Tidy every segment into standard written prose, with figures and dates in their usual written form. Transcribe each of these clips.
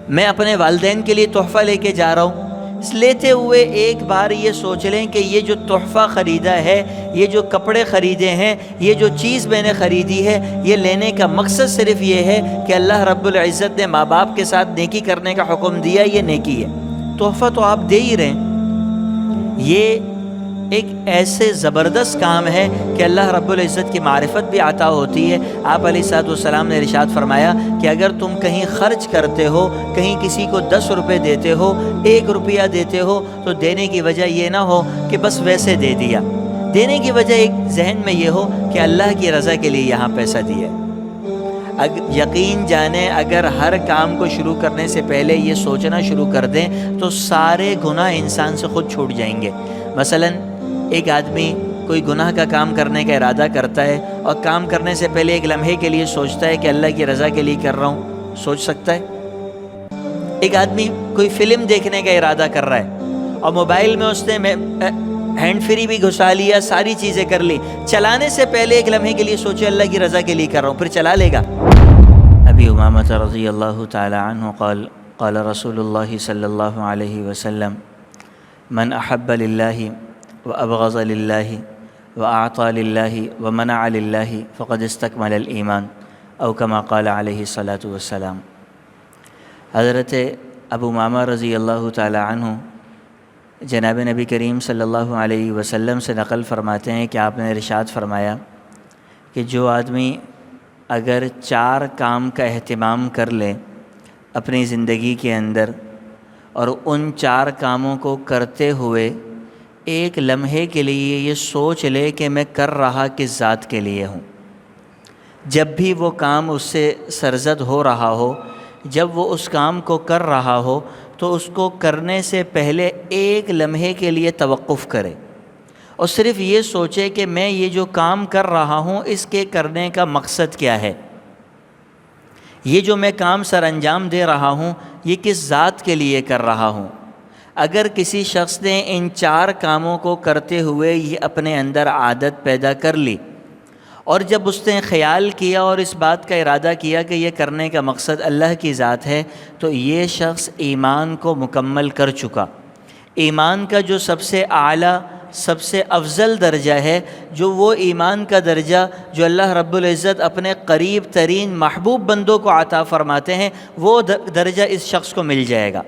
میں اپنے والدین کے لیے تحفہ لے کے جا رہا ہوں، لیتے ہوئے ایک بار یہ سوچ لیں کہ یہ جو تحفہ خریدا ہے، یہ جو کپڑے خریدے ہیں، یہ جو چیز میں نے خریدی ہے، یہ لینے کا مقصد صرف یہ ہے کہ اللہ رب العزت نے ماں باپ کے ساتھ نیکی کرنے کا حکم دیا، یہ نیکی ہے، تحفہ تو آپ دے ہی رہے ہیں۔ یہ ایک ایسے زبردست کام ہے کہ اللہ رب العزت کی معرفت بھی عطا ہوتی ہے۔ آپ علیہ الصلوۃ والسلام نے ارشاد فرمایا کہ اگر تم کہیں خرچ کرتے ہو، کہیں کسی کو 10 روپے دیتے ہو، 1 روپیہ دیتے ہو، تو دینے کی وجہ یہ نہ ہو کہ بس ویسے دے دیا، دینے کی وجہ ایک ذہن میں یہ ہو کہ اللہ کی رضا کے لیے یہاں پیسہ دیا۔ یقین جانیں اگر ہر کام کو شروع کرنے سے پہلے یہ سوچنا شروع کر دیں تو سارے گناہ انسان سے خود چھوٹ جائیں گے۔ مثلاً ایک آدمی کوئی گناہ کا کام کرنے کا ارادہ کرتا ہے اور کام کرنے سے پہلے ایک لمحے کے لیے سوچتا ہے کہ اللہ کی رضا کے لیے کر رہا ہوں، سوچ سکتا ہے؟ ایک آدمی کوئی فلم دیکھنے کا ارادہ کر رہا ہے اور موبائل میں اس نے ہینڈ فری بھی گھسا لیا، ساری چیزیں کر لی، چلانے سے پہلے ایک لمحے کے لیے سوچے اللہ کی رضا کے لیے کر رہا ہوں، پھر چلا لے گا۔ ابی امامہ رضی اللہ تعالی عنہ قال قال رسول اللہ صلی اللہ علیہ وسلم من احب للہ وابغض للہ واعطى للہ ومنع للہ فقد استکمل الایمان او کما قال علیہ الصلاۃ والسلام۔ حضرت ابو امامہ رضی اللہ تعالی عنہ جناب نبی کریم صلی اللہ علیہ وسلم سے نقل فرماتے ہیں کہ آپ نے ارشاد فرمایا کہ جو آدمی اگر 4 کام کا اہتمام کر لے اپنی زندگی کے اندر اور ان 4 کاموں کو کرتے ہوئے ایک لمحے کے لیے یہ سوچ لے کہ میں کر رہا کس ذات کے لیے ہوں، جب بھی وہ کام اس سے سرزد ہو رہا ہو، جب وہ اس کام کو کر رہا ہو تو اس کو کرنے سے پہلے ایک لمحے کے لیے توقف کرے اور صرف یہ سوچے کہ میں یہ جو کام کر رہا ہوں اس کے کرنے کا مقصد کیا ہے، یہ جو میں کام سر انجام دے رہا ہوں یہ کس ذات کے لیے کر رہا ہوں۔ اگر کسی شخص نے ان 4 کاموں کو کرتے ہوئے یہ اپنے اندر عادت پیدا کر لی اور جب اس نے خیال کیا اور اس بات کا ارادہ کیا کہ یہ کرنے کا مقصد اللہ کی ذات ہے، تو یہ شخص ایمان کو مکمل کر چکا۔ ایمان کا جو سب سے اعلیٰ، سب سے افضل درجہ ہے، جو وہ ایمان کا درجہ جو اللہ رب العزت اپنے قریب ترین محبوب بندوں کو عطا فرماتے ہیں، وہ درجہ اس شخص کو مل جائے گا۔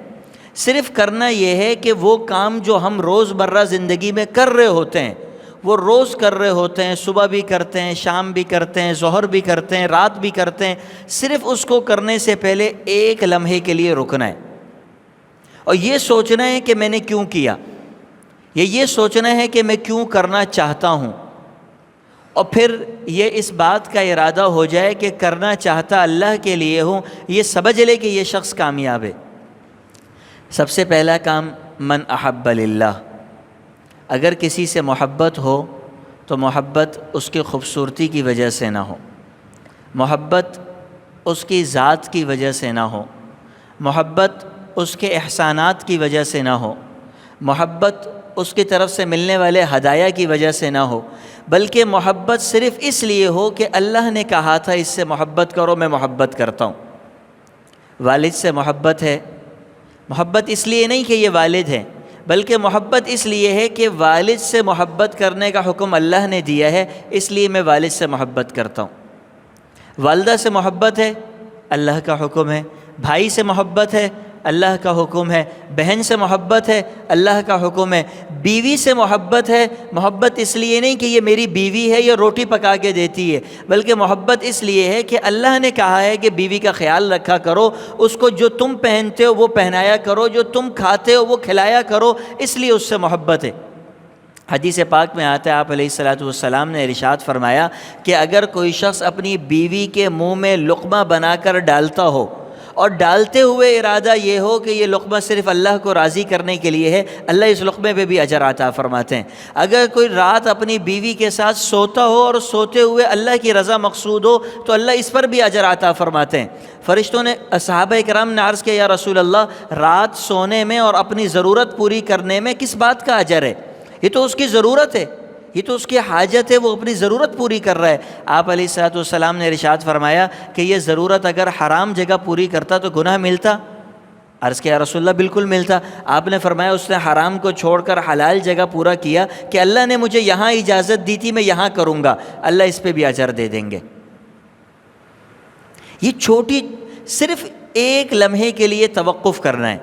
صرف کرنا یہ ہے کہ وہ کام جو ہم روز مرہ زندگی میں کر رہے ہوتے ہیں، وہ روز کر رہے ہوتے ہیں، صبح بھی کرتے ہیں، شام بھی کرتے ہیں، ظہر بھی کرتے ہیں، رات بھی کرتے ہیں، صرف اس کو کرنے سے پہلے ایک لمحے کے لیے رکنا ہے اور یہ سوچنا ہے کہ میں نے کیوں کیا، یہ سوچنا ہے کہ میں کیوں کرنا چاہتا ہوں، اور پھر یہ اس بات کا ارادہ ہو جائے کہ کرنا چاہتا اللہ کے لیے ہوں، یہ سمجھ لے کہ یہ شخص کامیاب ہے۔ سب سے پہلا کام من احب للہ، اگر کسی سے محبت ہو تو محبت اس کی خوبصورتی کی وجہ سے نہ ہو، محبت اس کی ذات کی وجہ سے نہ ہو، محبت اس کے احسانات کی وجہ سے نہ ہو، محبت اس کی طرف سے ملنے والے ہدایہ کی وجہ سے نہ ہو، بلکہ محبت صرف اس لیے ہو کہ اللہ نے کہا تھا اس سے محبت کرو، میں محبت کرتا ہوں۔ والد سے محبت ہے، محبت اس لیے نہیں کہ یہ والد ہیں، بلکہ محبت اس لیے ہے کہ والد سے محبت کرنے کا حکم اللہ نے دیا ہے، اس لیے میں والد سے محبت کرتا ہوں۔ والدہ سے محبت ہے، اللہ کا حکم ہے۔ بھائی سے محبت ہے، اللہ کا حکم ہے۔ بہن سے محبت ہے، اللہ کا حکم ہے۔ بیوی سے محبت ہے، محبت اس لیے نہیں کہ یہ میری بیوی ہے، یہ روٹی پکا کے دیتی ہے، بلکہ محبت اس لیے ہے کہ اللہ نے کہا ہے کہ بیوی کا خیال رکھا کرو، اس کو جو تم پہنتے ہو وہ پہنایا کرو، جو تم کھاتے ہو وہ کھلایا کرو، اس لیے اس سے محبت ہے۔ حدیث پاک میں آتا ہے، آپ علیہ الصلوۃ والسلام نے ارشاد فرمایا کہ اگر کوئی شخص اپنی بیوی کے منہ میں لقمہ بنا کر ڈالتا ہو اور ڈالتے ہوئے ارادہ یہ ہو کہ یہ لقمہ صرف اللہ کو راضی کرنے کے لیے ہے، اللہ اس لقمے پہ بھی اجر عطا فرماتے ہیں۔ اگر کوئی رات اپنی بیوی کے ساتھ سوتا ہو اور سوتے ہوئے اللہ کی رضا مقصود ہو تو اللہ اس پر بھی اجر عطا فرماتے ہیں۔ فرشتوں نے، صحابہ کرام نے عرض کیا، یا رسول اللہ، رات سونے میں اور اپنی ضرورت پوری کرنے میں کس بات کا اجر ہے؟ یہ تو اس کی ضرورت ہے، یہ تو اس کی حاجت ہے، وہ اپنی ضرورت پوری کر رہا ہے۔ آپ علیہ الصلوۃ والسلام نے ارشاد فرمایا کہ یہ ضرورت اگر حرام جگہ پوری کرتا تو گناہ ملتا؟ عرض کیا رسول اللہ بالکل ملتا. آپ نے فرمایا اس نے حرام کو چھوڑ کر حلال جگہ پورا کیا کہ اللہ نے مجھے یہاں اجازت دی تھی میں یہاں کروں گا, اللہ اس پہ بھی اجر دے دیں گے. یہ چھوٹی صرف ایک لمحے کے لیے توقف کرنا ہے,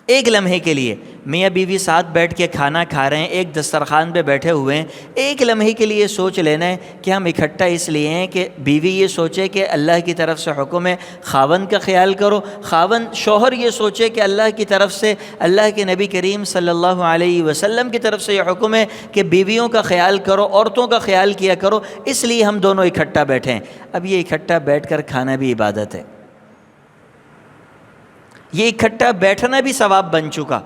ایک لمحے کے لیے. میاں بیوی ساتھ بیٹھ کے کھانا کھا رہے ہیں, ایک دسترخوان پہ بیٹھے ہوئے ہیں, ایک لمحے کے لیے سوچ لینا ہے کہ ہم اکٹھا اس لیے ہیں کہ بیوی یہ سوچے کہ اللہ کی طرف سے حکم ہے خاوند کا خیال کرو, شوہر یہ سوچے کہ اللہ کی طرف سے, اللہ کے نبی کریم صلی اللہ علیہ وسلم کی طرف سے یہ حکم ہے کہ بیویوں کا خیال کرو, عورتوں کا خیال کیا کرو, اس لیے ہم دونوں اکٹھا بیٹھے ہیں. اب یہ اکٹھا بیٹھ کر کھانا بھی عبادت ہے, یہ اکٹھا بیٹھنا بھی ثواب بن چکا.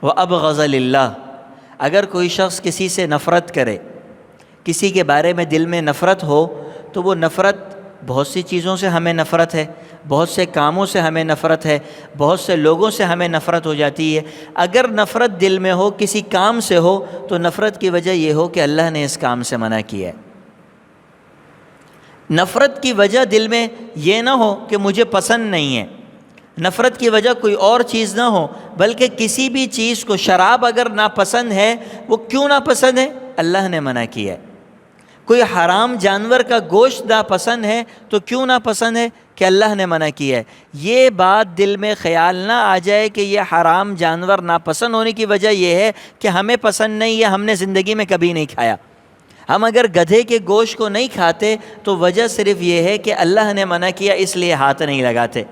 وَأَبْغَضَ لِلَّهِ, اگر کوئی شخص کسی سے نفرت کرے, کسی کے بارے میں دل میں نفرت ہو, تو وہ نفرت بہت سی چیزوں سے ہمیں نفرت ہے, بہت سے کاموں سے ہمیں نفرت ہے, بہت سے لوگوں سے ہمیں نفرت ہو جاتی ہے. اگر نفرت دل میں ہو, کسی کام سے ہو, تو نفرت کی وجہ یہ ہو کہ اللہ نے اس کام سے منع کیا ہے. نفرت کی وجہ دل میں یہ نہ ہو کہ مجھے پسند نہیں ہے, نفرت کی وجہ کوئی اور چیز نہ ہو, بلکہ کسی بھی چیز کو, شراب اگر ناپسند ہے, وہ کیوں ناپسند ہے؟ اللہ نے منع کیا ہے. کوئی حرام جانور کا گوشت ناپسند ہے تو کیوں ناپسند ہے؟ کہ اللہ نے منع کیا ہے. یہ بات دل میں خیال نہ آ جائے کہ یہ حرام جانور ناپسند ہونے کی وجہ یہ ہے کہ ہمیں پسند نہیں ہے, ہم نے زندگی میں کبھی نہیں کھایا. ہم اگر گدھے کے گوشت کو نہیں کھاتے تو وجہ صرف یہ ہے کہ اللہ نے منع کیا, اس لیے ہاتھ نہیں لگاتے.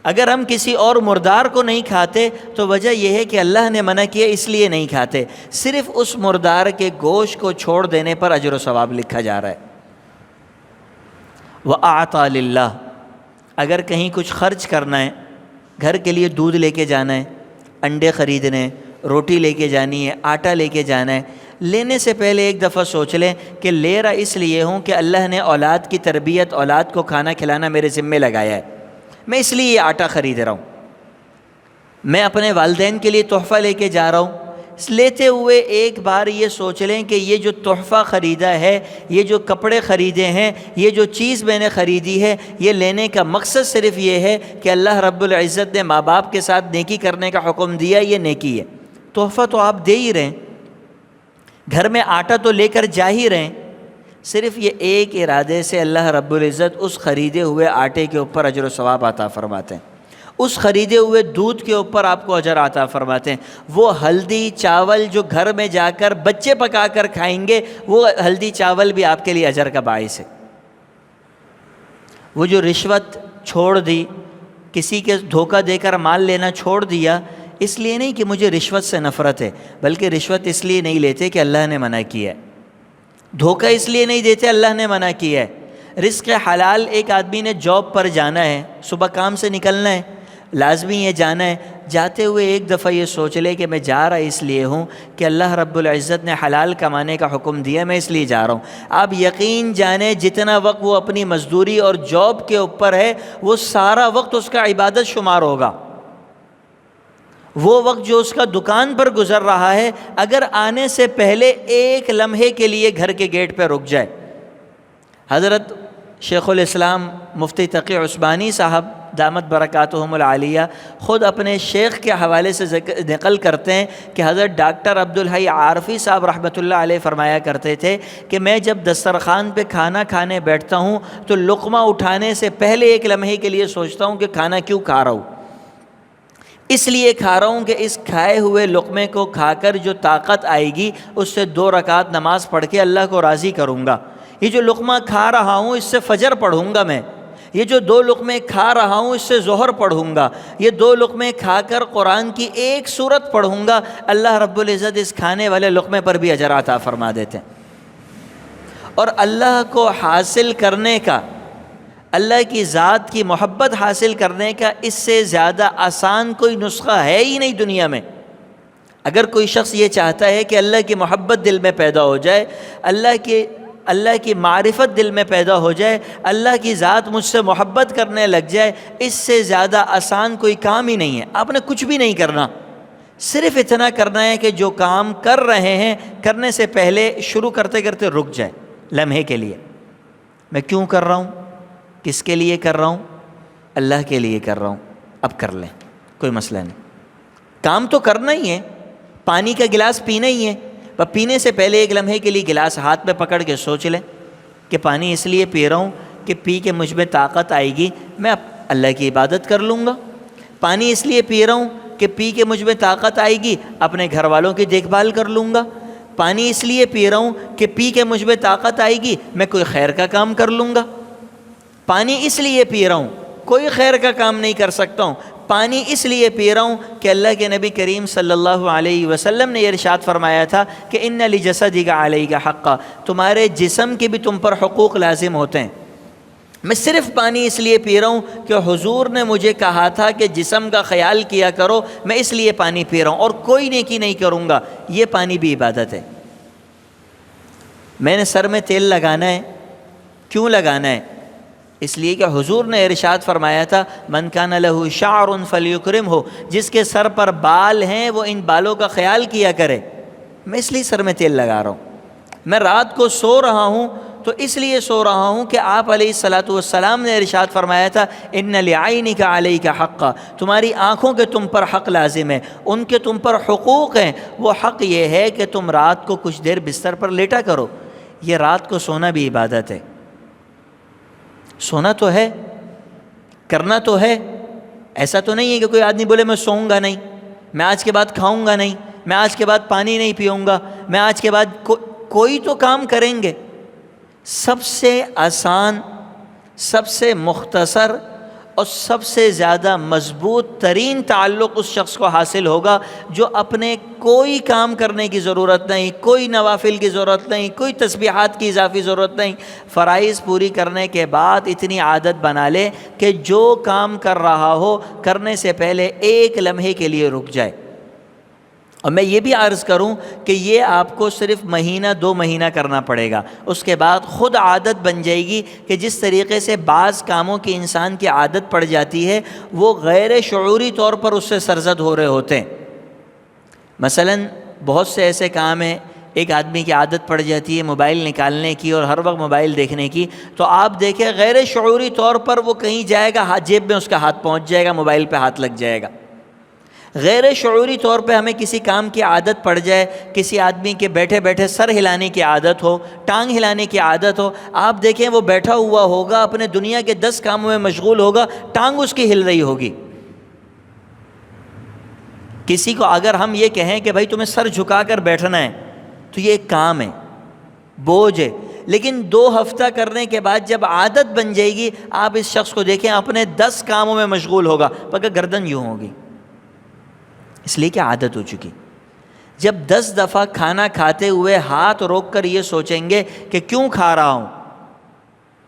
اگر ہم کسی اور مردار کو نہیں کھاتے تو وجہ یہ ہے کہ اللہ نے منع کیا, اس لیے نہیں کھاتے. صرف اس مردار کے گوشت کو چھوڑ دینے پر اجر و ثواب لکھا جا رہا ہے. وَأَعْطَى لِلَّهِ, اگر کہیں کچھ خرچ کرنا ہے, گھر کے لیے دودھ لے کے جانا ہے, انڈے خریدنے, روٹی لے کے جانی ہے, آٹا لے کے جانا ہے, لینے سے پہلے ایک دفعہ سوچ لیں کہ لے رہا اس لیے ہوں کہ اللہ نے اولاد کی تربیت, اولاد کو کھانا کھلانا میرے ذمے لگایا ہے, میں اس لیے یہ آٹا خرید رہا ہوں. میں اپنے والدین کے لیے تحفہ لے کے جا رہا ہوں. لیتے ہوئے ایک بار یہ سوچ لیں کہ یہ جو تحفہ خریدا ہے, یہ جو کپڑے خریدے ہیں, یہ جو چیز میں نے خریدی ہے, یہ لینے کا مقصد صرف یہ ہے کہ اللہ رب العزت نے ماں باپ کے ساتھ نیکی کرنے کا حکم دیا, یہ نیکی ہے. تحفہ تو آپ دے ہی رہے ہیں, گھر میں آٹا تو لے کر جا ہی رہے ہیں. صرف یہ ایک ارادے سے اللہ رب العزت اس خریدے ہوئے آٹے کے اوپر اجر و ثواب عطا فرماتے ہیں, اس خریدے ہوئے دودھ کے اوپر آپ کو اجر عطا فرماتے ہیں. وہ ہلدی چاول جو گھر میں جا کر بچے پکا کر کھائیں گے, وہ ہلدی چاول بھی آپ کے لیے اجر کا باعث ہے. وہ جو رشوت چھوڑ دی, کسی کے دھوکہ دے کر مال لینا چھوڑ دیا, اس لیے نہیں کہ مجھے رشوت سے نفرت ہے, بلکہ رشوت اس لیے نہیں لیتے کہ اللہ نے منع کیا ہے. دھوکہ اس لیے نہیں دیتے, اللہ نے منع کیا ہے. رزق حلال, ایک آدمی نے جاب پر جانا ہے, صبح کام سے نکلنا ہے, لازمی یہ جانا ہے. جاتے ہوئے ایک دفعہ یہ سوچ لے کہ میں جا رہا اس لیے ہوں کہ اللہ رب العزت نے حلال کمانے کا حکم دیا, میں اس لیے جا رہا ہوں. آپ یقین جانیں جتنا وقت وہ اپنی مزدوری اور جاب کے اوپر ہے, وہ سارا وقت اس کا عبادت شمار ہوگا. وہ وقت جو اس کا دکان پر گزر رہا ہے, اگر آنے سے پہلے ایک لمحے کے لیے گھر کے گیٹ پہ رک جائے. حضرت شیخ الاسلام مفتی تقی عثمانی صاحب دامت برکاتہم العالیہ خود اپنے شیخ کے حوالے سے نقل کرتے ہیں کہ حضرت ڈاکٹر عبدالحی عارفی صاحب رحمۃ اللہ علیہ فرمایا کرتے تھے کہ میں جب دسترخوان پہ کھانا کھانے بیٹھتا ہوں تو لقمہ اٹھانے سے پہلے ایک لمحے کے لیے سوچتا ہوں کہ کھانا کیوں کھا رہا ہوں. اس لیے کھا رہا ہوں کہ اس کھائے ہوئے لقمے کو کھا کر جو طاقت آئے گی, اس سے 2 رکعت نماز پڑھ کے اللہ کو راضی کروں گا. یہ جو لقمہ کھا رہا ہوں اس سے فجر پڑھوں گا میں, یہ جو 2 لقمے کھا رہا ہوں اس سے ظہر پڑھوں گا, یہ 2 لقمے کھا کر قرآن کی 1 سورت پڑھوں گا. اللہ رب العزت اس کھانے والے لقمے پر بھی اجر عطا فرما دیتے ہیں. اور اللہ کو حاصل کرنے کا, اللہ کی ذات کی محبت حاصل کرنے کا اس سے زیادہ آسان کوئی نسخہ ہے ہی نہیں دنیا میں. اگر کوئی شخص یہ چاہتا ہے کہ اللہ کی محبت دل میں پیدا ہو جائے, اللہ کی معرفت دل میں پیدا ہو جائے, اللہ کی ذات مجھ سے محبت کرنے لگ جائے, اس سے زیادہ آسان کوئی کام ہی نہیں ہے. آپ نے کچھ بھی نہیں کرنا, صرف اتنا کرنا ہے کہ جو کام کر رہے ہیں کرنے سے پہلے شروع کرتے کرتے رک جائے لمحے کے لیے. میں کیوں کر رہا ہوں, کس کے لیے کر رہا ہوں؟ اللہ کے لیے کر رہا ہوں. اب کر لیں، کوئی مسئلہ نہیں، کام تو کرنا ہی ہے، پانی کا گلاس پینا ہی ہے، پر پینے سے پہلے ایک لمحے کے لیے گلاس ہاتھ میں پکڑ کے سوچ لیں کہ پانی اس لیے پی رہا ہوں کہ پی کے مجھ میں طاقت آئے گی، میں اللہ کی عبادت کر لوں گا۔ پانی اس لیے پی رہا ہوں کہ پی کے مجھ میں طاقت آئے گی، اپنے گھر والوں کی دیکھ بھال کر لوں گا۔ پانی اس لیے پی رہا ہوں کہ پی کے مجھ میں طاقت آئے گی، میں کوئی خیر کا کام کر لوں گا۔ پانی اس لیے پی رہا ہوں، کوئی خیر کا کام نہیں کر سکتا ہوں، پانی اس لیے پی رہا ہوں کہ اللہ کے نبی کریم صلی اللہ علیہ وسلم نے یہ ارشاد فرمایا تھا کہ ان لجسدک علیک حقا، تمہارے جسم کے بھی تم پر حقوق لازم ہوتے ہیں۔ میں صرف پانی اس لیے پی رہا ہوں کہ حضور نے مجھے کہا تھا کہ جسم کا خیال کیا کرو، میں اس لیے پانی پی رہا ہوں، اور کوئی نیکی نہیں کروں گا۔ یہ پانی بھی عبادت ہے۔ میں نے سر میں تیل لگانا ہے، کیوں لگانا ہے؟ اس لیے کہ حضور نے ارشاد فرمایا تھا من کان لہ شعر فلیکرمہ، جس کے سر پر بال ہیں وہ ان بالوں کا خیال کیا کرے۔ میں اس لیے سر میں تیل لگا رہا ہوں۔ میں رات کو سو رہا ہوں تو اس لیے سو رہا ہوں کہ آپ علیہ الصلاۃ والسلام نے ارشاد فرمایا تھا ان لعینک علیک حقا، تمہاری آنکھوں کے تم پر حق لازم ہے، ان کے تم پر حقوق ہیں۔ وہ حق یہ ہے کہ تم رات کو کچھ دیر بستر پر لیٹا کرو۔ یہ رات کو سونا بھی عبادت ہے۔ سونا تو ہے، کرنا تو ہے، ایسا تو نہیں ہے کہ کوئی آدمی بولے میں سوؤں گا نہیں، میں آج کے بعد کھاؤں گا نہیں، میں آج کے بعد پانی نہیں پیوں گا، میں آج کے بعد کوئی تو کام کریں گے۔ سب سے آسان، سب سے مختصر اور سب سے زیادہ مضبوط ترین تعلق اس شخص کو حاصل ہوگا جو اپنے کوئی کام کرنے کی ضرورت نہیں، کوئی نوافل کی ضرورت نہیں، کوئی تسبیحات کی اضافی ضرورت نہیں، فرائض پوری کرنے کے بعد اتنی عادت بنا لے کہ جو کام کر رہا ہو کرنے سے پہلے ایک لمحے کے لیے رک جائے۔ اور میں یہ بھی عرض کروں کہ یہ آپ کو صرف مہینہ 2 مہینہ کرنا پڑے گا، اس کے بعد خود عادت بن جائے گی کہ جس طریقے سے بعض کاموں کی انسان کی عادت پڑ جاتی ہے وہ غیر شعوری طور پر اس سے سرزد ہو رہے ہوتے ہیں۔ مثلا بہت سے ایسے کام ہیں، ایک آدمی کی عادت پڑ جاتی ہے موبائل نکالنے کی اور ہر وقت موبائل دیکھنے کی، تو آپ دیکھیں غیر شعوری طور پر وہ کہیں جائے گا، جیب میں اس کا ہاتھ پہنچ جائے گا، موبائل پہ ہاتھ لگ جائے گا۔ غیر شعوری طور پہ ہمیں کسی کام کی عادت پڑ جائے، کسی آدمی کے بیٹھے بیٹھے سر ہلانے کی عادت ہو، ٹانگ ہلانے کی عادت ہو، آپ دیکھیں وہ بیٹھا ہوا ہوگا، اپنے دنیا کے 10 کاموں میں مشغول ہوگا، ٹانگ اس کی ہل رہی ہوگی۔ کسی کو اگر ہم یہ کہیں کہ بھائی تمہیں سر جھکا کر بیٹھنا ہے تو یہ ایک کام ہے، بوجھ ہے، لیکن 2 ہفتہ کرنے کے بعد جب عادت بن جائے گی، آپ اس شخص کو دیکھیں اپنے 10 کاموں میں مشغول ہوگا، مگر گردن یوں ہوگی، اس لیے کہ عادت ہو چکی۔ جب 10 دفعہ کھانا کھاتے ہوئے ہاتھ روک کر یہ سوچیں گے کہ کیوں کھا رہا ہوں،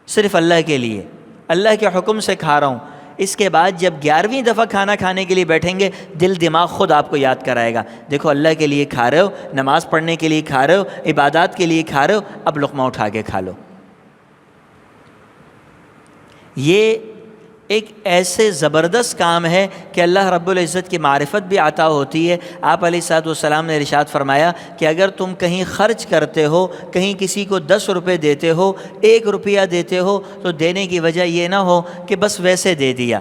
صرف اللہ کے لیے، اللہ کے حکم سے کھا رہا ہوں، اس کے بعد جب 11ویں دفعہ کھانا کھانے کے لیے بیٹھیں گے دل دماغ خود آپ کو یاد کرائے گا، دیکھو اللہ کے لیے کھا رہے ہو، نماز پڑھنے کے لیے کھا رہے ہو، عبادات کے لیے کھا رہے ہو، اب لقمہ اٹھا کے کھا لو۔ یہ ایک ایسے زبردست کام ہے کہ اللہ رب العزت کی معرفت بھی عطا ہوتی ہے۔ آپ علیہ الصلوۃ والسلام نے ارشاد فرمایا کہ اگر تم کہیں خرچ کرتے ہو، کہیں کسی کو 10 روپے دیتے ہو، 1 روپیہ دیتے ہو، تو دینے کی وجہ یہ نہ ہو کہ بس ویسے دے دیا،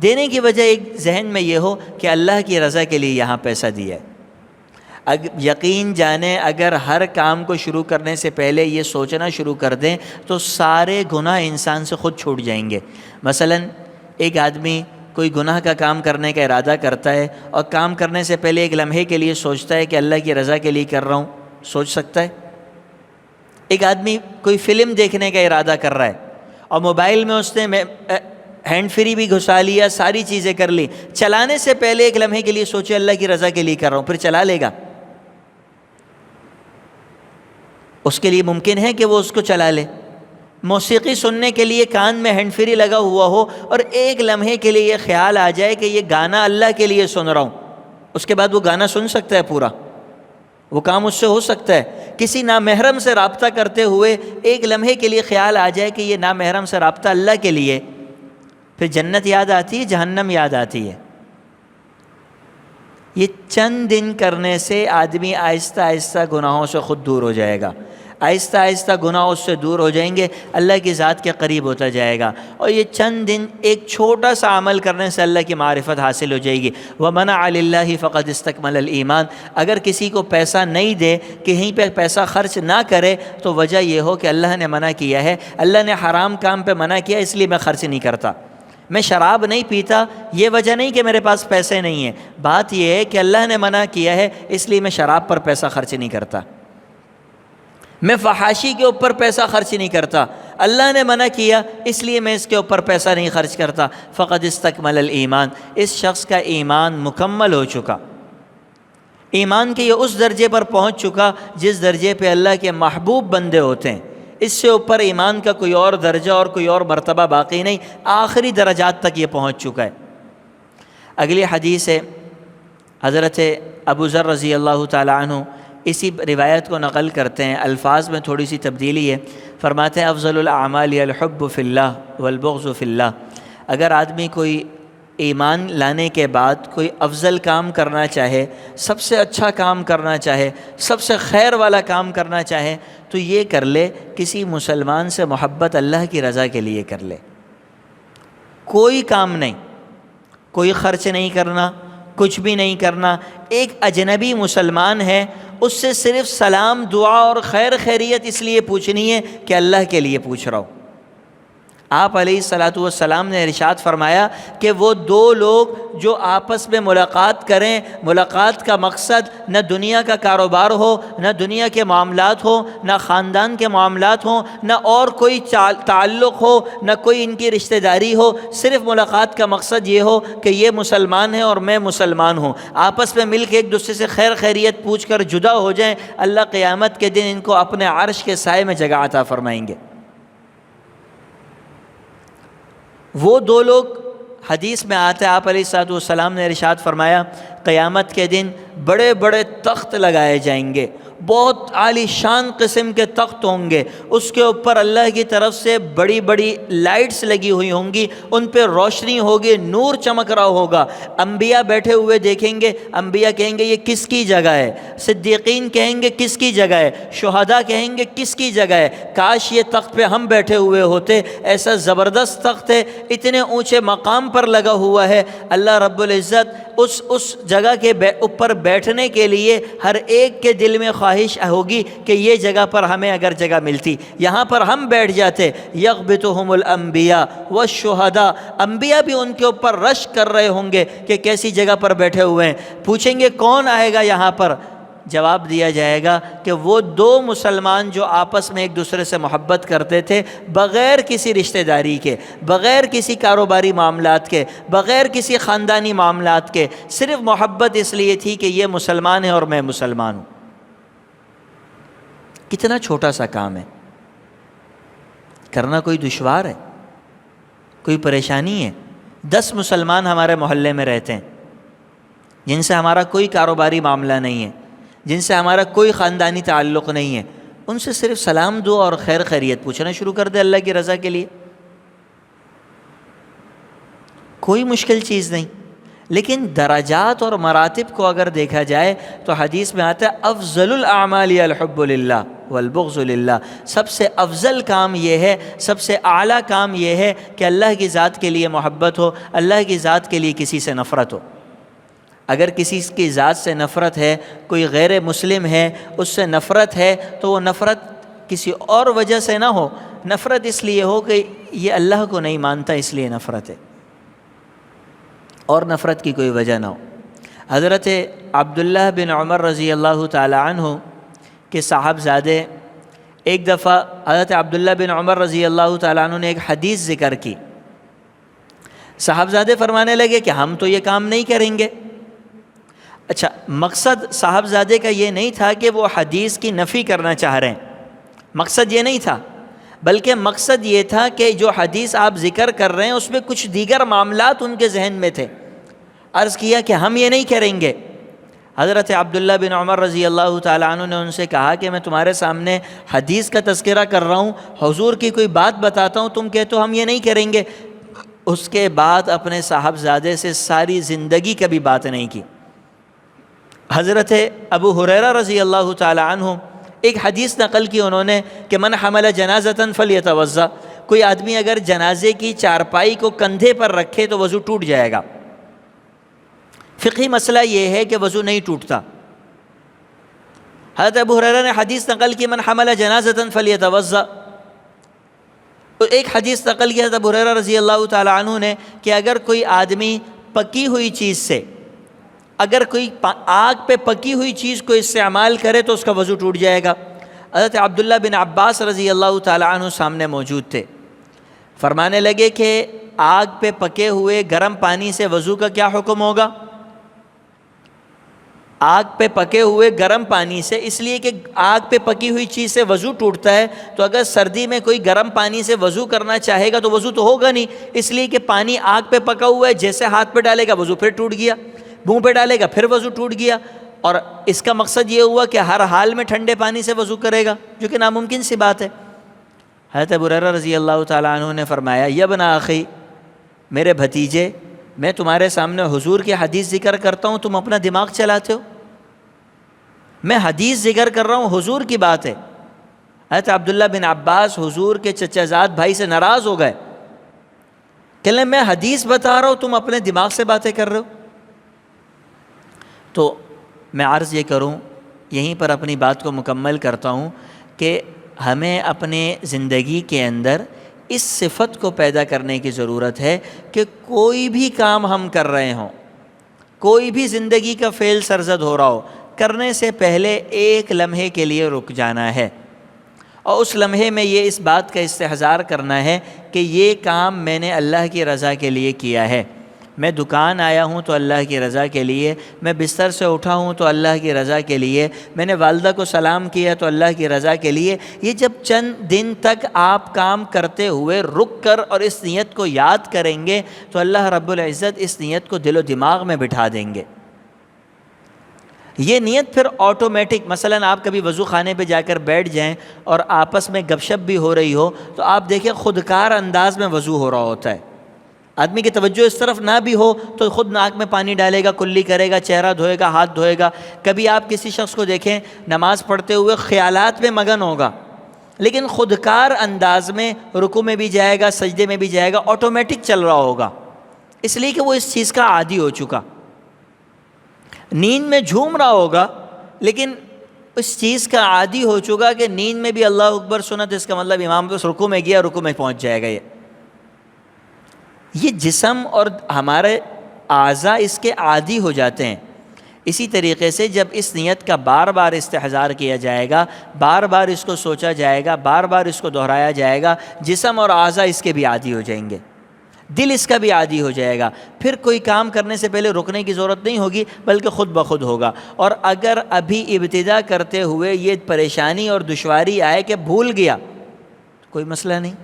دینے کی وجہ ایک ذہن میں یہ ہو کہ اللہ کی رضا کے لیے یہاں پیسہ دیا ہے۔ یقین جانیں اگر ہر کام کو شروع کرنے سے پہلے یہ سوچنا شروع کر دیں تو سارے گناہ انسان سے خود چھوٹ جائیں گے۔ مثلاً ایک آدمی کوئی گناہ کا کام کرنے کا ارادہ کرتا ہے اور کام کرنے سے پہلے ایک لمحے کے لیے سوچتا ہے کہ اللہ کی رضا کے لیے کر رہا ہوں، سوچ سکتا ہے۔ ایک آدمی کوئی فلم دیکھنے کا ارادہ کر رہا ہے اور موبائل میں اس نے ہینڈ فری بھی گھسا لیا، ساری چیزیں کر لی، چلانے سے پہلے ایک لمحے کے لیے سوچے اللہ کی رضا کے لیے کر رہا ہوں، پھر چلا لے گا؟ اس کے لیے ممکن ہے کہ وہ اس کو چلا لے۔ موسیقی سننے کے لیے کان میں ہینڈ فری لگا ہوا ہو اور ایک لمحے کے لیے یہ خیال آ جائے کہ یہ گانا اللہ کے لیے سن رہا ہوں، اس کے بعد وہ گانا سن سکتا ہے پورا؟ وہ کام اس سے ہو سکتا ہے؟ کسی نامحرم سے رابطہ کرتے ہوئے ایک لمحے کے لیے خیال آ جائے کہ یہ نامحرم سے رابطہ اللہ کے لیے، پھر جنت یاد آتی ہے، جہنم یاد آتی ہے۔ یہ چند دن کرنے سے آدمی آہستہ آہستہ گناہوں سے خود دور ہو جائے گا۔ آہستہ آہستہ گناہ اس سے دور ہو جائیں گے، اللہ کی ذات کے قریب ہوتا جائے گا۔ اور یہ چند دن ایک چھوٹا سا عمل کرنے سے اللہ کی معرفت حاصل ہو جائے گی۔ وَمَنَعَ لِلَّهِ فَقَدْ اسْتَكْمَلَ الْإِيمَانَ، اگر کسی کو پیسہ نہیں دے، کہیں پہ پیسہ خرچ نہ کرے، تو وجہ یہ ہو کہ اللہ نے منع کیا ہے، اللہ نے حرام کام پہ منع کیا، اس لیے میں خرچ نہیں کرتا۔ میں شراب نہیں پیتا، یہ وجہ نہیں کہ میرے پاس پیسے نہیں ہیں، بات یہ ہے کہ اللہ نے منع کیا ہے، اس لیے میں شراب پر پیسہ خرچ نہیں کرتا۔ میں فحاشی کے اوپر پیسہ خرچ نہیں کرتا، اللہ نے منع کیا اس لیے میں اس کے اوپر پیسہ نہیں خرچ کرتا۔ فقد استکمل الایمان، اس شخص کا ایمان مکمل ہو چکا، ایمان کے یہ اس درجے پر پہنچ چکا جس درجے پہ اللہ کے محبوب بندے ہوتے ہیں۔ اس سے اوپر ایمان کا کوئی اور درجہ اور کوئی اور مرتبہ باقی نہیں، آخری درجات تک یہ پہنچ چکا ہے۔ اگلی حدیث ہے حضرت ابو ذر رضی اللہ تعالی عنہ اسی روایت کو نقل کرتے ہیں، الفاظ میں تھوڑی سی تبدیلی ہے، فرماتے ہیں افضل الاعمال الحب فی اللہ والبغض فی اللہ۔ اگر آدمی کوئی ایمان لانے کے بعد کوئی افضل کام کرنا چاہے، سب سے اچھا کام کرنا چاہے، سب سے خیر والا کام کرنا چاہے، تو یہ کر لے کسی مسلمان سے محبت اللہ کی رضا کے لیے کر لے۔ کوئی کام نہیں، کوئی خرچ نہیں کرنا، کچھ بھی نہیں کرنا، ایک اجنبی مسلمان ہے، اس سے صرف سلام، دعا اور خیر خیریت اس لیے پوچھنی ہے کہ اللہ کے لیے پوچھ رہا ہوں۔ آپ علیہ الصلاۃ والسلام نے ارشاد فرمایا کہ وہ دو لوگ جو آپس میں ملاقات کریں، ملاقات کا مقصد نہ دنیا کا کاروبار ہو، نہ دنیا کے معاملات ہو، نہ خاندان کے معاملات ہوں، نہ اور کوئی تعلق ہو، نہ کوئی ان کی رشتہ داری ہو، صرف ملاقات کا مقصد یہ ہو کہ یہ مسلمان ہیں اور میں مسلمان ہوں، آپس میں مل کے ایک دوسرے سے خیر خیریت پوچھ کر جدا ہو جائیں، اللہ قیامت کے دن ان کو اپنے عرش کے سائے میں جگہ عطا فرمائیں گے۔ وہ دو لوگ حدیث میں آتے، آپ علیہ الصلوۃ والسلام نے ارشاد فرمایا قیامت کے دن بڑے بڑے تخت لگائے جائیں گے، بہت عالی شان قسم کے تخت ہوں گے، اس کے اوپر اللہ کی طرف سے بڑی بڑی لائٹس لگی ہوئی ہوں گی، ان پہ روشنی ہوگی، نور چمک رہا ہوگا، انبیاء بیٹھے ہوئے دیکھیں گے، انبیاء کہیں گے یہ کس کی جگہ ہے، صدیقین کہیں گے کس کی جگہ ہے، شہداء کہیں گے کس کی جگہ ہے، کاش یہ تخت پہ ہم بیٹھے ہوئے ہوتے، ایسا زبردست تخت ہے، اتنے اونچے مقام پر لگا ہوا ہے۔ اللہ رب العزت اس جگہ کے اوپر بیٹھنے کے لیے ہر ایک کے دل میں خواہش ہوگی کہ یہ جگہ پر ہمیں اگر جگہ ملتی، یہاں پر ہم بیٹھ جاتے۔ یغبطہم الانبیاء والشہداء، انبیاء بھی ان کے اوپر رشک کر رہے ہوں گے کہ کیسی جگہ پر بیٹھے ہوئے ہیں، پوچھیں گے کون آئے گا یہاں پر، جواب دیا جائے گا کہ وہ دو مسلمان جو آپس میں ایک دوسرے سے محبت کرتے تھے، بغیر کسی رشتہ داری کے، بغیر کسی کاروباری معاملات کے، بغیر کسی خاندانی معاملات کے، صرف محبت اس لیے تھی کہ یہ مسلمان ہے اور میں مسلمان ہوں۔ کتنا چھوٹا سا کام ہے، کرنا کوئی دشوار ہے، کوئی پریشانی ہے۔ 10 مسلمان ہمارے محلے میں رہتے ہیں جن سے ہمارا کوئی کاروباری معاملہ نہیں ہے، جن سے ہمارا کوئی خاندانی تعلق نہیں ہے، ان سے صرف سلام دعا اور خیر خیریت پوچھنا شروع کر دے اللہ کی رضا کے لیے، کوئی مشکل چیز نہیں۔ لیکن درجات اور مراتب کو اگر دیکھا جائے تو حدیث میں آتا ہے افضل الاعمال الحب للہ والبغض للہ، سب سے افضل کام یہ ہے، سب سے اعلیٰ کام یہ ہے کہ اللہ کی ذات کے لیے محبت ہو، اللہ کی ذات کے لیے کسی سے نفرت ہو۔ اگر کسی کی ذات سے نفرت ہے، کوئی غیر مسلم ہے اس سے نفرت ہے، تو وہ نفرت کسی اور وجہ سے نہ ہو، نفرت اس لیے ہو کہ یہ اللہ کو نہیں مانتا اس لیے نفرت ہے، اور نفرت کی کوئی وجہ نہ ہو۔ حضرت عبداللہ بن عمر رضی اللہ تعالی عنہ کے صاحبزادے، ایک دفعہ حضرت عبداللہ بن عمر رضی اللہ تعالی عنہ نے ایک حدیث ذکر کی، صاحبزادے فرمانے لگے کہ ہم تو یہ کام نہیں کریں گے۔ اچھا، مقصد صاحبزادے کا یہ نہیں تھا کہ وہ حدیث کی نفی کرنا چاہ رہے ہیں، مقصد یہ نہیں تھا، بلکہ مقصد یہ تھا کہ جو حدیث آپ ذکر کر رہے ہیں اس میں کچھ دیگر معاملات ان کے ذہن میں تھے۔ عرض کیا کہ ہم یہ نہیں کریں گے۔ حضرت عبداللہ بن عمر رضی اللہ تعالیٰ عنہ نے ان سے کہا کہ میں تمہارے سامنے حدیث کا تذکرہ کر رہا ہوں، حضور کی کوئی بات بتاتا ہوں، تم کہتے ہو ہم یہ نہیں کریں گے۔ اس کے بعد اپنے صاحبزادے سے ساری زندگی کبھی بات نہیں کی۔ حضرت ابو ہریرہ رضی اللہ تعالی عنہ ایک حدیث نقل کی انہوں نے کہ من حمل جنازۃ فلیتوضأ، کوئی آدمی اگر جنازے کی چارپائی کو کندھے پر رکھے تو وضو ٹوٹ جائے گا۔ فقہی مسئلہ یہ ہے کہ وضو نہیں ٹوٹتا۔ حضرت ابو ہریرہ نے حدیث نقل کی من حمل جنازۃ فلیتوضأ، ایک حدیث نقل کی حضرت ابو ہریرہ رضی اللہ تعالی عنہ نے کہ اگر کوئی آدمی پکی ہوئی چیز سے، اگر کوئی آگ پہ پکی ہوئی چیز کو استعمال کرے تو اس کا وضو ٹوٹ جائے گا۔ حضرت عبداللہ بن عباس رضی اللہ تعالی عنہ سامنے موجود تھے، فرمانے لگے کہ آگ پہ پکے ہوئے گرم پانی سے وضو کا کیا حکم ہوگا؟ آگ پہ پکے ہوئے گرم پانی سے، اس لیے کہ آگ پہ پکی ہوئی چیز سے وضو ٹوٹتا ہے، تو اگر سردی میں کوئی گرم پانی سے وضو کرنا چاہے گا تو وضو تو ہوگا نہیں، اس لیے کہ پانی آگ پہ پکا ہوا ہے، جیسے ہاتھ پہ ڈالے گا وضو پھر ٹوٹ گیا، منہ پہ ڈالے گا پھر وضو ٹوٹ گیا، اور اس کا مقصد یہ ہوا کہ ہر حال میں ٹھنڈے پانی سے وضو کرے گا، جو کہ ناممکن سی بات ہے۔ حضرت ابو ہریرہ رضی اللہ تعالیٰ عنہ نے فرمایا یا ابن اخی، میرے بھتیجے، میں تمہارے سامنے حضور کی حدیث ذکر کرتا ہوں، تم اپنا دماغ چلاتے ہو؟ میں حدیث ذکر کر رہا ہوں، حضور کی بات ہے۔ حضرت عبداللہ بن عباس حضور کے چچا زاد بھائی سے ناراض ہو گئے، کہ لیں میں حدیث بتا رہا ہوں، تم اپنے دماغ سے باتیں کر رہے ہو۔ تو میں عرض یہ کروں، یہیں پر اپنی بات کو مکمل کرتا ہوں کہ ہمیں اپنے زندگی کے اندر اس صفت کو پیدا کرنے کی ضرورت ہے کہ کوئی بھی کام ہم کر رہے ہوں، کوئی بھی زندگی کا فعل سرزد ہو رہا ہو، کرنے سے پہلے ایک لمحے کے لیے رک جانا ہے، اور اس لمحے میں یہ اس بات کا استحضار کرنا ہے کہ یہ کام میں نے اللہ کی رضا کے لیے کیا ہے۔ میں دکان آیا ہوں تو اللہ کی رضا کے لیے، میں بستر سے اٹھا ہوں تو اللہ کی رضا کے لیے، میں نے والدہ کو سلام کیا تو اللہ کی رضا کے لیے۔ یہ جب چند دن تک آپ کام کرتے ہوئے رک کر اور اس نیت کو یاد کریں گے تو اللہ رب العزت اس نیت کو دل و دماغ میں بٹھا دیں گے۔ یہ نیت پھر آٹومیٹک، مثلاً آپ کبھی وضو خانے پہ جا کر بیٹھ جائیں اور آپس میں گپ شپ بھی ہو رہی ہو تو آپ دیکھیں خودکار انداز میں وضو ہو رہا ہوتا ہے، آدمی کی توجہ اس طرف نہ بھی ہو تو خود ناک میں پانی ڈالے گا، کلی کرے گا، چہرہ دھوئے گا، ہاتھ دھوئے گا۔ کبھی آپ کسی شخص کو دیکھیں نماز پڑھتے ہوئے خیالات میں مگن ہوگا، لیکن خودکار انداز میں رکوع میں بھی جائے گا، سجدے میں بھی جائے گا، آٹومیٹک چل رہا ہوگا، اس لیے کہ وہ اس چیز کا عادی ہو چکا۔ نیند میں جھوم رہا ہوگا لیکن اس چیز کا عادی ہو چکا کہ نیند میں بھی اللہ اکبر سنا تو اس کا مطلب امام بس رکوع میں گیا، رکوع میں پہنچ جائے گا۔ یہ جسم اور ہمارے اعضاء اس کے عادی ہو جاتے ہیں۔ اسی طریقے سے جب اس نیت کا بار بار استحضار کیا جائے گا، بار بار اس کو سوچا جائے گا، بار بار اس کو دہرایا جائے گا، جسم اور اعضاء اس کے بھی عادی ہو جائیں گے، دل اس کا بھی عادی ہو جائے گا، پھر کوئی کام کرنے سے پہلے رکنے کی ضرورت نہیں ہوگی بلکہ خود بخود ہوگا۔ اور اگر ابھی ابتدا کرتے ہوئے یہ پریشانی اور دشواری آئے کہ بھول گیا تو کوئی مسئلہ نہیں،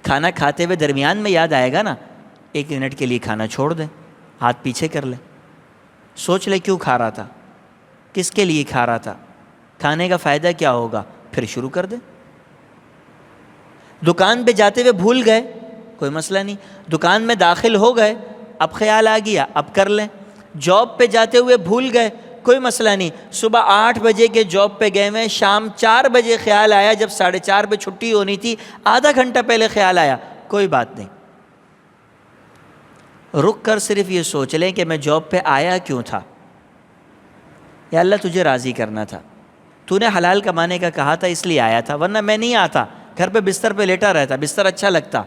کھانا کھاتے ہوئے درمیان میں یاد آئے گا نا، 1 منٹ کے لیے کھانا چھوڑ دیں، ہاتھ پیچھے کر لیں، سوچ لیں کیوں کھا رہا تھا، کس کے لیے کھا رہا تھا، کھانے کا فائدہ کیا ہوگا، پھر شروع کر دیں۔ دکان پہ جاتے ہوئے بھول گئے، کوئی مسئلہ نہیں، دکان میں داخل ہو گئے، اب خیال آ گیا، اب کر لیں۔ جاب پہ جاتے ہوئے بھول گئے، کوئی مسئلہ نہیں، صبح 8 بجے کے جاب پہ گئے ہوئے، شام 4 بجے خیال آیا، جب 4:30 پہ چھٹی ہونی تھی، آدھا گھنٹہ پہلے خیال آیا، کوئی بات نہیں، رک کر صرف یہ سوچ لیں کہ میں جاب پہ آیا کیوں تھا، یا اللہ تجھے راضی کرنا تھا، تو نے حلال کمانے کا کہا تھا اس لیے آیا تھا، ورنہ میں نہیں آتا، گھر پہ بستر پہ لیٹا رہتا، بستر اچھا لگتا،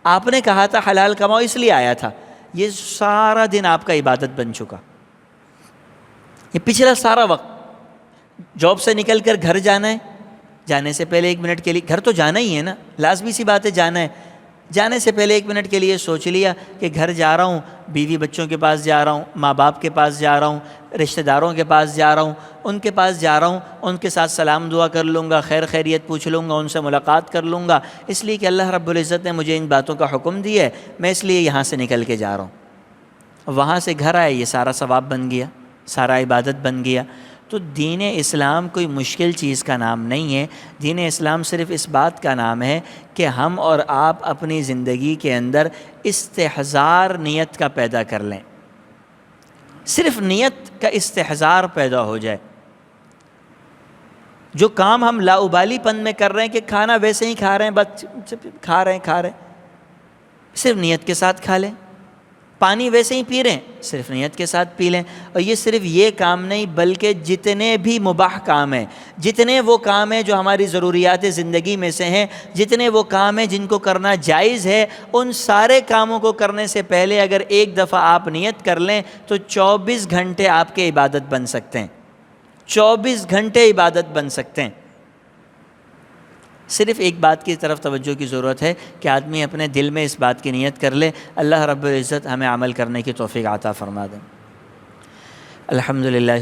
آپ نے کہا تھا حلال کماؤ اس لیے آیا تھا۔ یہ سارا دن آپ کا عبادت بن چکا، یہ پچھلا سارا وقت۔ جاب سے نکل کر گھر جانا ہے، جانے سے پہلے 1 منٹ کے لیے، گھر تو جانا ہی ہے نا، لازمی سی بات ہے جانا ہے، جانے سے پہلے 1 منٹ کے لیے سوچ لیا کہ گھر جا رہا ہوں، بیوی بچوں کے پاس جا رہا ہوں، ماں باپ کے پاس جا رہا ہوں، رشتہ داروں کے پاس جا رہا ہوں، ان کے پاس جا رہا ہوں، ان کے ساتھ سلام دعا کر لوں گا، خیر خیریت پوچھ لوں گا، ان سے ملاقات کر لوں گا، اس لیے کہ اللہ رب العزت نے مجھے ان باتوں کا حکم دیا ہے، میں اس لیے یہاں سے نکل کے جا رہا ہوں۔ وہاں سے گھر آئے، یہ سارا ثواب بن گیا، سارا عبادت بن گیا۔ تو دین اسلام کوئی مشکل چیز کا نام نہیں ہے، دین اسلام صرف اس بات کا نام ہے کہ ہم اور آپ اپنی زندگی کے اندر استحضار نیت کا پیدا کر لیں، صرف نیت کا استحضار پیدا ہو جائے۔ جو کام ہم لاؤبالی پن میں کر رہے ہیں کہ کھانا ویسے ہی کھا رہے ہیں، بس کھا رہے ہیں، صرف نیت کے ساتھ کھا لیں. پانی ویسے ہی پی رہے ہیں، صرف نیت کے ساتھ پی لیں. اور یہ صرف یہ کام نہیں بلکہ جتنے بھی مباح کام ہیں، جتنے وہ کام ہیں جو ہماری ضروریات زندگی میں سے ہیں، جتنے وہ کام ہیں جن کو کرنا جائز ہے، ان سارے کاموں کو کرنے سے پہلے اگر ایک دفعہ آپ نیت کر لیں تو 24 گھنٹے آپ کے عبادت بن سکتے ہیں. 24 گھنٹے عبادت بن سکتے ہیں. صرف ایک بات کی طرف توجہ کی ضرورت ہے کہ آدمی اپنے دل میں اس بات کی نیت کر لے. اللہ رب العزت ہمیں عمل کرنے کی توفیق عطا فرما دے. الحمدللہ.